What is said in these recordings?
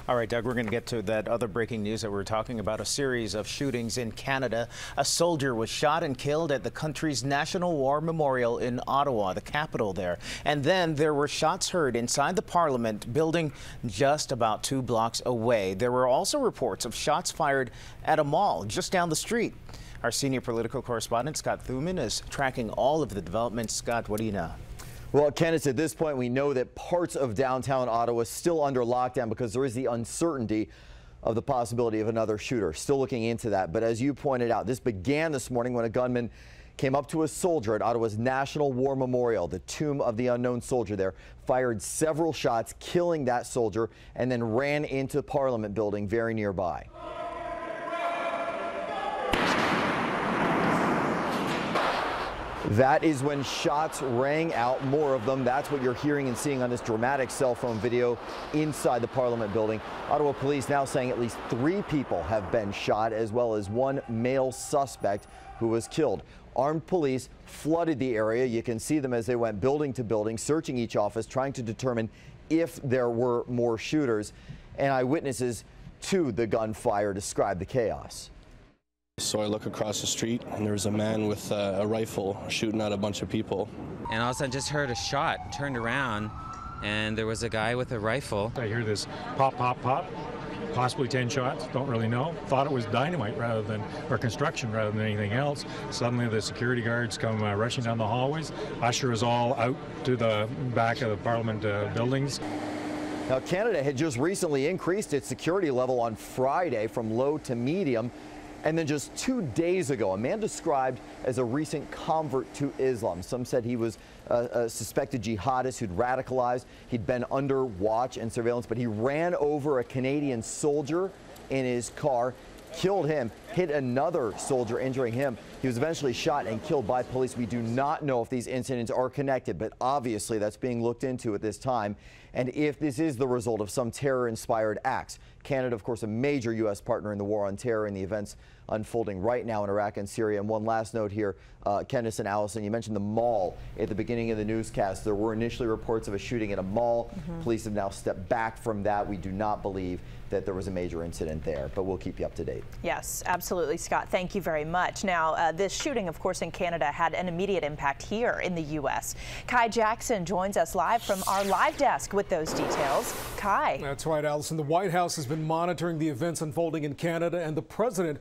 All right, Doug, we're going to get to that other breaking news that we were talking about, a series of shootings in Canada. A soldier was shot and killed at the country's National War Memorial in Ottawa, the capital there. And then there were shots heard inside the Parliament building just about 2 blocks away. There were also reports of shots fired at a mall just down the street. Our senior political correspondent, Scott Thuman, is tracking all of the developments. Scott, what do you know? Well, Candice, at this point, we know that parts of downtown Ottawa is still under lockdown because there is the uncertainty of the possibility of another shooter. Still looking into that. But as you pointed out, this began this morning when a gunman came up to a soldier at Ottawa's National War Memorial, the tomb of the unknown soldier there, fired several shots, killing that soldier, and then ran into the Parliament building very nearby. That is when shots rang out, more of them. That's what you're hearing and seeing on this dramatic cell phone video inside the Parliament building. Ottawa police now saying at least 3 people have been shot, as well as 1 male suspect who was killed. Armed police flooded the area. You can see them as they went building to building, searching each office, trying to determine if there were more shooters. And eyewitnesses to the gunfire described the chaos. So I look across the street and there's a man with a rifle shooting at a bunch of people. And all of a sudden just heard a shot, turned around, and there was a guy with a rifle. I hear this pop, pop, pop, possibly 10 shots, don't really know. Thought it was dynamite or construction rather than anything else. Suddenly the security guards come rushing down the hallways, usher us all out to the back of the Parliament buildings. Now, Canada had just recently increased its security level on Friday from low to medium. And then just 2 days ago, a man described as a recent convert to Islam. Some said he was a suspected jihadist who'd radicalized. He'd been under watch and surveillance, but he ran over a Canadian soldier in his car, killed him, hit another soldier, injuring him. He was eventually shot and killed by police. We do not know if these incidents are connected, but obviously that's being looked into at this time. And if this is the result of some terror-inspired acts. Canada, of course, a major U.S. partner in the war on terror and the events unfolding right now in Iraq and Syria. And one last note here, Kendis and Allison, you mentioned the mall at the beginning of the newscast. There were initially reports of a shooting at a mall. Police have now stepped back from that. We do not believe that there was a major incident there, but we'll keep you up to date. Yes, absolutely, Scott. Thank you very much. Now, this shooting, of course, in Canada had an immediate impact here in the U.S. Kai Jackson joins us live from our live desk with those details. Kai. That's right, Allison. The White House has been monitoring the events unfolding in Canada, and the president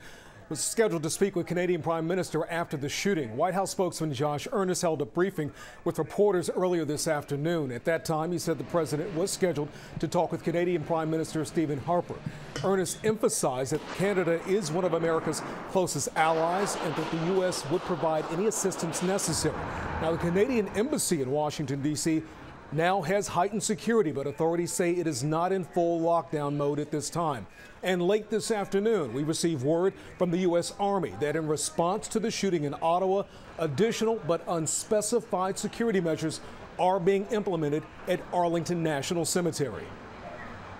was scheduled to speak with Canadian Prime Minister after the shooting. White House spokesman Josh Earnest held a briefing with reporters earlier this afternoon. At that time, he said the president was scheduled to talk with Canadian Prime Minister Stephen Harper. Earnest emphasized that Canada is one of America's closest allies and that the U.S. would provide any assistance necessary. Now, the Canadian Embassy in Washington, D.C. now has heightened security, but authorities say it is not in full lockdown mode at this time. And late this afternoon, we received word from the U.S. Army that in response to the shooting in Ottawa, additional but unspecified security measures are being implemented at Arlington National Cemetery.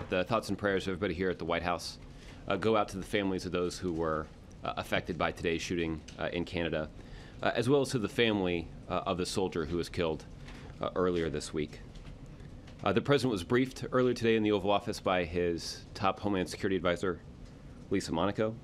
The thoughts and prayers of everybody here at the White House go out to the families of those who were affected by today's shooting in Canada, as well as to the family of the soldier who was killed earlier this week. The president was briefed earlier today in the Oval Office by his top Homeland Security advisor, Lisa Monaco.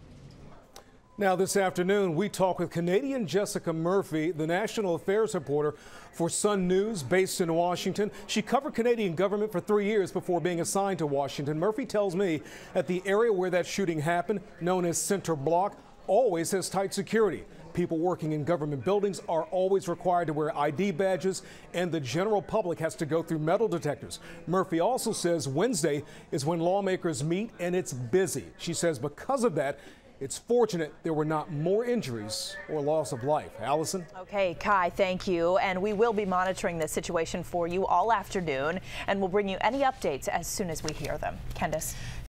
Now this afternoon, we talk with Canadian Jessica Murphy, the national affairs reporter for Sun News based in Washington. She covered Canadian government for 3 years before being assigned to Washington. Murphy tells me that the area where that shooting happened, known as Center Block, always has tight security. People working in government buildings are always required to wear ID badges, and the general public has to go through metal detectors. Murphy also says Wednesday is when lawmakers meet, and it's busy. She says because of that, it's fortunate there were not more injuries or loss of life. Allison? Okay, Kai, thank you. And we will be monitoring this situation for you all afternoon, and we'll bring you any updates as soon as we hear them. Kendis?